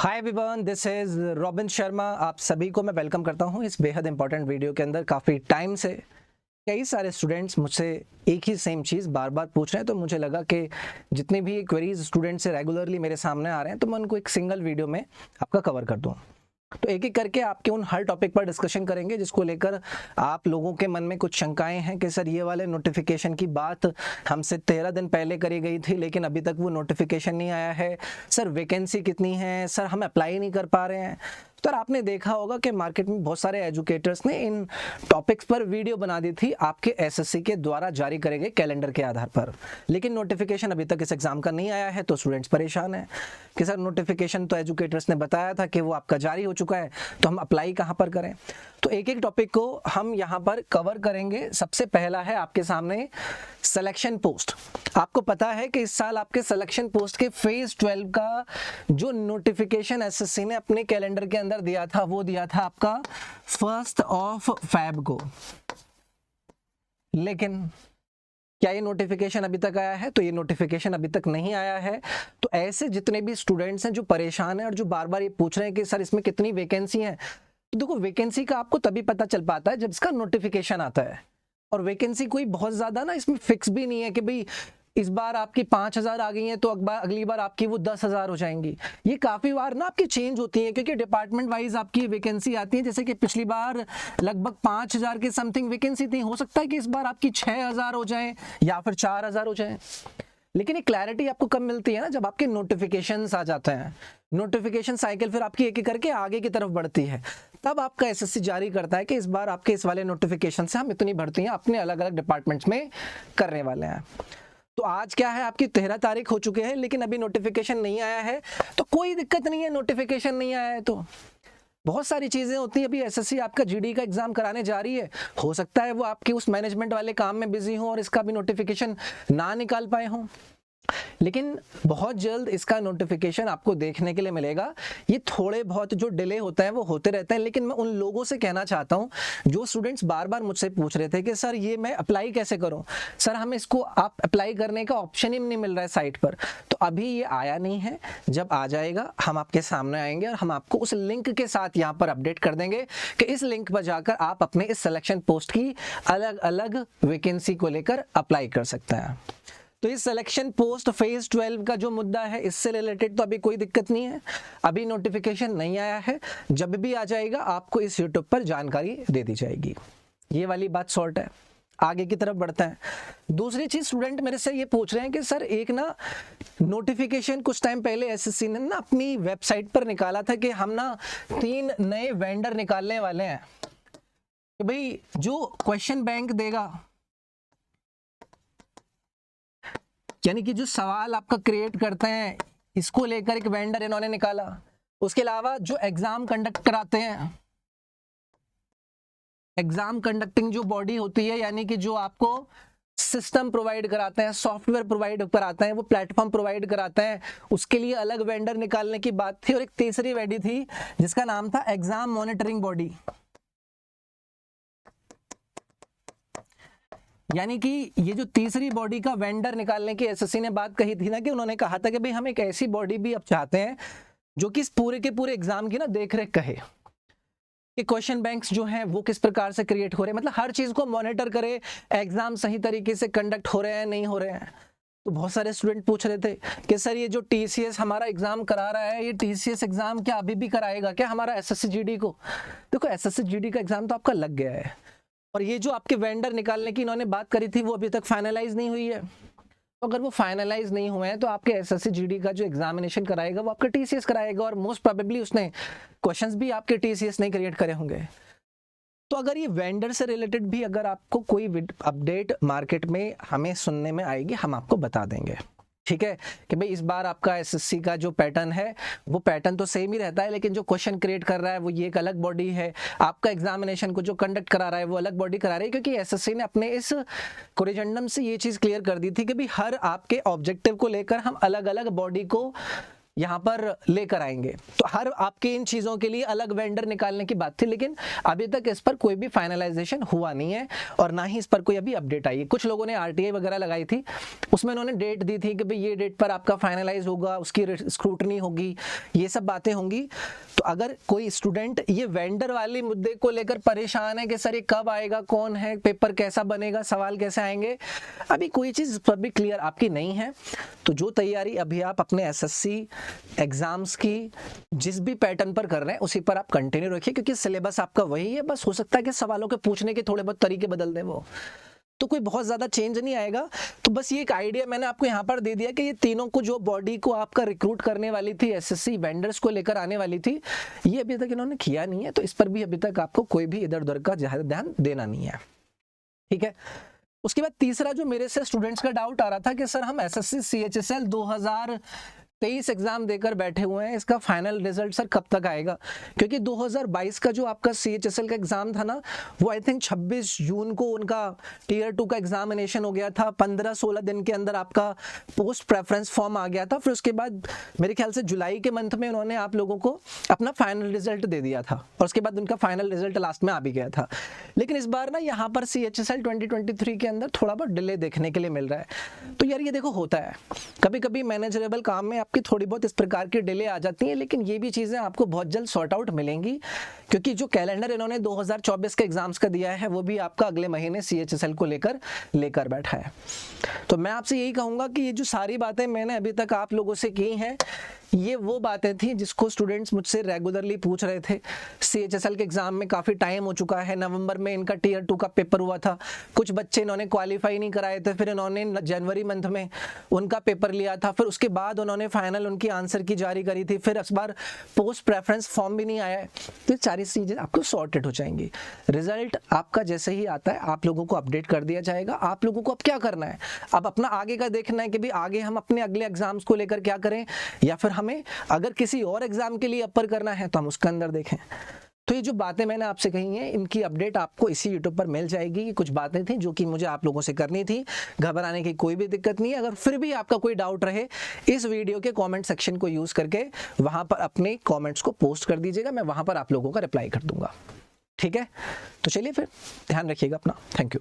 Hi everyone, this is robin Sharma. आप सभी को मैं वेलकम करता हूं इस बेहद इंपॉर्टेंट वीडियो के अंदर। काफ़ी टाइम से कई सारे स्टूडेंट्स मुझसे एक ही सेम चीज़ बार बार पूछ रहे हैं, तो मुझे लगा कि जितनी भी क्वेरीज स्टूडेंट से रेगुलरली मेरे सामने आ रहे हैं तो मैं उनको एक सिंगल वीडियो में आपका कवर कर दूं। तो एक एक करके आपके उन हर टॉपिक पर डिस्कशन करेंगे जिसको लेकर आप लोगों के मन में कुछ शंकाएं हैं कि सर ये वाले नोटिफिकेशन की बात हमसे 13 दिन पहले करी गई थी लेकिन अभी तक वो नोटिफिकेशन नहीं आया है। सर वैकेंसी कितनी है, सर हम अप्लाई नहीं कर पा रहे हैं। सर आपने देखा होगा कि मार्केट में बहुत सारे एजुकेटर्स ने इन टॉपिक्स पर वीडियो बना दी थी आपके एसएससी के द्वारा जारी करे गए कैलेंडर के आधार पर, लेकिन नोटिफिकेशन अभी तक इस एग्जाम का नहीं आया है। तो स्टूडेंट्स परेशान हैं कि सर नोटिफिकेशन तो एजुकेटर्स ने बताया था कि वो आपका जारी हो चुका है, तो हम अप्लाई कहाँ पर करें। तो एक एक टॉपिक को हम यहाँ पर कवर करेंगे। सबसे पहला है आपके सामने सिलेक्शन पोस्ट। आपको पता है कि इस साल आपके सिलेक्शन पोस्ट के फेज 12 का जो नोटिफिकेशन एसएससी ने अपने कैलेंडर के अंदर दिया था वो दिया था आपका 1 फ़रवरी को, लेकिन क्या ये नोटिफिकेशन अभी तक आया है? तो ये नोटिफिकेशन अभी तक नहीं आया है। तो ऐसे जितने भी स्टूडेंट्स हैं जो परेशान हैं और जो बार बार ये पूछ रहे हैं कि सर इसमें कितनी वैकेंसी है, तो देखो वैकेंसी का आपको तभी पता चल पाता है जब इसका नोटिफिकेशन आता है। और वैकेंसी कोई बहुत ज़्यादा ना इसमें फिक्स भी नहीं है कि भाई इस बार आपकी 5,000 आ गई हैं तो अगली बार आपकी वो 10,000 हो जाएंगी। ये काफ़ी बार ना आपकी चेंज होती है क्योंकि डिपार्टमेंट वाइज आपकी वैकेंसी आती है। जैसे कि पिछली बार लगभग 5,000 के समथिंग वैकेंसी थी, हो सकता है कि इस बार आपकी 6,000 हो जाए या फिर 4,000 हो जाए। लेकिन ये क्लैरिटी आपको कब मिलती है ना, जब आपके नोटिफिकेशंस आ जाते हैं। नोटिफिकेशन साइकिल फिर आपकी एक एक करके आगे की तरफ बढ़ती है, तब आपका एसएससी जारी करता है कि इस बार आपके इस वाले नोटिफिकेशन से हम इतनी भर्तियां अपने अलग अलग डिपार्टमेंट्स में करने वाले हैं। तो आज क्या है, आपकी 13 तारीख हो चुके हैं लेकिन अभी नोटिफिकेशन नहीं आया है। तो कोई दिक्कत नहीं है, नोटिफिकेशन नहीं आया है तो बहुत सारी चीज़ें होती हैं। अभी एसएससी आपका जीडी का एग्जाम कराने जा रही है, हो सकता है वो आपके उस मैनेजमेंट वाले काम में बिजी हो और इसका भी नोटिफिकेशन ना निकाल पाए हों, लेकिन बहुत जल्द इसका नोटिफिकेशन आपको देखने के लिए मिलेगा। ये थोड़े बहुत जो डिले होता है वो होते रहते हैं, लेकिन मैं उन लोगों से कहना चाहता हूं जो स्टूडेंट्स बार बार मुझसे पूछ रहे थे कि सर ये मैं अप्लाई कैसे करूं, सर हमें इसको आप अप्लाई करने का ऑप्शन ही नहीं मिल रहा है साइट पर। तो अभी ये आया नहीं है, जब आ जाएगा हम आपके सामने आएंगे और हम आपको उस लिंक के साथ यहाँ पर अपडेट कर देंगे कि इस लिंक पर जाकर आप अपने इस सिलेक्शन पोस्ट की अलग अलग वैकेंसी को लेकर अप्लाई कर सकते हैं। तो इस सिलेक्शन पोस्ट फेज 12 का जो मुद्दा है इससे रिलेटेड तो अभी कोई दिक्कत नहीं है, अभी नोटिफिकेशन नहीं आया है। जब भी आ जाएगा आपको इस यूट्यूब पर जानकारी दे दी जाएगी। ये वाली बात सॉर्ट है। आगे की तरफ बढ़ते हैं। दूसरी चीज, स्टूडेंट मेरे से ये पूछ रहे हैं कि सर एक ना नोटिफिकेशन कुछ टाइम पहले एसएससी ने ना अपनी वेबसाइट पर निकाला था कि हम ना 3 नए वेंडर निकालने वाले हैं कि भाई जो क्वेश्चन बैंक देगा, यानी कि जो सवाल आपका क्रिएट करते हैं इसको लेकर एक वेंडर इन्होंने निकाला। उसके अलावा जो एग्जाम कंडक्ट कराते हैं, एग्जाम कंडक्टिंग जो बॉडी होती है, यानी कि जो आपको सिस्टम प्रोवाइड कराते हैं, सॉफ्टवेयर प्रोवाइड कराते हैं, वो प्लेटफॉर्म प्रोवाइड कराते हैं, उसके लिए अलग वेंडर निकालने की बात थी। और एक तीसरी बॉडी थी जिसका नाम था एग्जाम मॉनिटरिंग बॉडी, यानी कि ये जो तीसरी बॉडी का वेंडर निकालने की एसएससी ने बात कही थी ना, कि उन्होंने कहा था कि भाई हम एक ऐसी बॉडी भी अब चाहते हैं जो कि इस पूरे के पूरे एग्जाम की ना देखरेख कहे कि क्वेश्चन बैंक्स जो हैं वो किस प्रकार से क्रिएट हो रहे हैं, मतलब हर चीज को मॉनिटर करे, एग्जाम सही तरीके से कंडक्ट हो रहे हैं नहीं हो रहे हैं। तो बहुत सारे स्टूडेंट पूछ रहे थे कि सर ये जो टीसीएस हमारा एग्जाम करा रहा है, ये टीसीएस एग्जाम क्या अभी भी कराएगा क्या हमारा एसएससी जीडी को? देखो एसएससी जीडी का एग्जाम तो आपका लग गया है, और ये जो आपके वेंडर निकालने की इन्होंने बात करी थी वो अभी तक फाइनलाइज नहीं हुई है। तो अगर वो फाइनलाइज नहीं हुए हैं तो आपके एसएससी जीडी का जो एग्जामिनेशन कराएगा वो आपका टीसीएस कराएगा, और मोस्ट प्रोबेबली उसने क्वेश्चंस भी आपके टीसीएस नहीं क्रिएट करे होंगे। तो अगर ये वेंडर से रिलेटेड भी अगर आपको कोई अपडेट मार्केट में हमें सुनने में आएगी, हम आपको बता देंगे, ठीक है, कि भाई इस बार आपका एसएससी का जो पैटर्न है वो पैटर्न तो सेम ही रहता है, लेकिन जो क्वेश्चन क्रिएट कर रहा है वो ये एक अलग बॉडी है, आपका एग्जामिनेशन को जो कंडक्ट करा रहा है वो अलग बॉडी करा रही है। क्योंकि एसएससी ने अपने इस कोरिजेंडम से ये चीज़ क्लियर कर दी थी कि भाई हर आपके ऑब्जेक्टिव को लेकर हम अलग अलग बॉडी को यहाँ पर लेकर आएंगे। तो हर आपके इन चीज़ों के लिए अलग वेंडर निकालने की बात थी, लेकिन अभी तक इस पर कोई भी फाइनलाइजेशन हुआ नहीं है और ना ही इस पर कोई अभी अपडेट आई है। कुछ लोगों ने RTI वगैरह लगाई थी, उसमें उन्होंने डेट दी थी कि भाई ये डेट पर आपका फाइनलाइज होगा, उसकी स्क्रूटनी होगी, ये सब बातें होंगी। तो अगर कोई स्टूडेंट ये वेंडर वाले मुद्दे को लेकर परेशान है कि सर ये कब आएगा, कौन है, पेपर कैसा बनेगा, सवाल कैसे आएंगे, अभी कोई चीज़ पर भी क्लियर आपकी नहीं है, तो जो तैयारी अभी आप अपने SSC एग्जाम्स की जिस भी पैटर्न पर कर रहे हैं उसी पर आप कंटिन्यू रखिए, क्योंकि सिलेबस आपका वही है। बस हो सकता है कि सवालों के पूछने के थोड़े बहुत तरीके बदल दें, वो तो कोई बहुत ज़्यादा चेंज नहीं आएगा। तो बस ये एक आइडिया मैंने आपको यहाँ पर दे दिया कि ये तीनों को जो बॉडी को आपका रिक्रूट करने वाली थी, SSC वेंडर्स को लेकर आने वाली थी, ये अभी तक इन्होंने किया नहीं है, तो इस पर भी अभी तक आपको कोई भी इधर उधर का ज़्यादा ध्यान देना नहीं है, ठीक है। उसके बाद तीसरा जो मेरे से स्टूडेंट्स का डाउट आ रहा था कि सर हम SSC CHSL 2023 एग्जाम देकर बैठे हुए हैं, इसका फाइनल रिजल्ट सर कब तक आएगा? क्योंकि 2022 का जो आपका CHSL का एग्जाम था ना, वो आई थिंक 26 जून को उनका टियर 2 का एग्जामिनेशन हो गया था। 15-16 दिन के अंदर आपका पोस्ट प्रेफरेंस फॉर्म आ गया था। फिर उसके बाद मेरे ख्याल से जुलाई के मंथ में उन्होंने आप लोगों को अपना फाइनल रिजल्ट दे दिया था और उसके बाद उनका फाइनल रिजल्ट लास्ट में आ भी गया था। लेकिन इस बार ना यहाँ पर CHSL 2023 के अंदर थोड़ा बहुत डिले देखने के लिए मिल रहा है। तो यार ये देखो, होता है कभी कभी मैनेजरेबल काम में आपकी थोड़ी बहुत इस प्रकार की डिले आ जाती है, लेकिन ये भी चीज़ें आपको बहुत जल्द सॉर्ट आउट मिलेंगी, क्योंकि जो कैलेंडर इन्होंने 2024 के एग्जाम्स का दिया है वो भी आपका अगले महीने CHSL को लेकर बैठा है। तो मैं आपसे यही कहूँगा कि ये जो सारी बातें मैंने अभी तक आप लोगों से की हैं, ये वो बातें थी जिसको स्टूडेंट्स मुझसे रेगुलरली पूछ रहे थे। CHSL के एग्जाम में काफ़ी टाइम हो चुका है, नवंबर में इनका टियर 2 का पेपर हुआ था, कुछ बच्चे इन्होंने क्वालिफाई नहीं कराए थे, फिर इन्होंने जनवरी मंथ में उनका पेपर लिया था, फिर उसके बाद उन्होंने फाइनल उनकी आंसर की जारी करी थी, फिर इस बार पोस्ट प्रेफरेंस फॉर्म भी नहीं आया है। तो ये सारी चीज़ें आपको सॉर्टेड हो जाएंगी। रिजल्ट आपका जैसे ही आता है आप लोगों को अपडेट कर दिया जाएगा। आप लोगों को अब क्या करना है, अब अपना आगे का देखना है कि भाई आगे हम अपने अगले एग्जाम्स को लेकर क्या करें, या फिर हमें अगर किसी और एग्जाम के लिए अपर करना है तो हम उसके अंदर देखें। तो ये जो बातें मैंने आपसे कही हैं, इनकी अपडेट आपको इसी YouTube पर मिल जाएगी। ये कुछ बातें थी जो कि मुझे आप लोगों से करनी थी, घबराने की कोई भी दिक्कत नहीं है। अगर फिर भी आपका कोई डाउट रहे, इस वीडियो के कमेंट सेक्शन को यूज़ करके वहाँ पर अपने कमेंट्स को पोस्ट कर दीजिएगा, मैं वहाँ पर आप लोगों का रिप्लाई कर दूंगा, ठीक है। तो चलिए फिर ध्यान रखिएगा अपना, थैंक यू।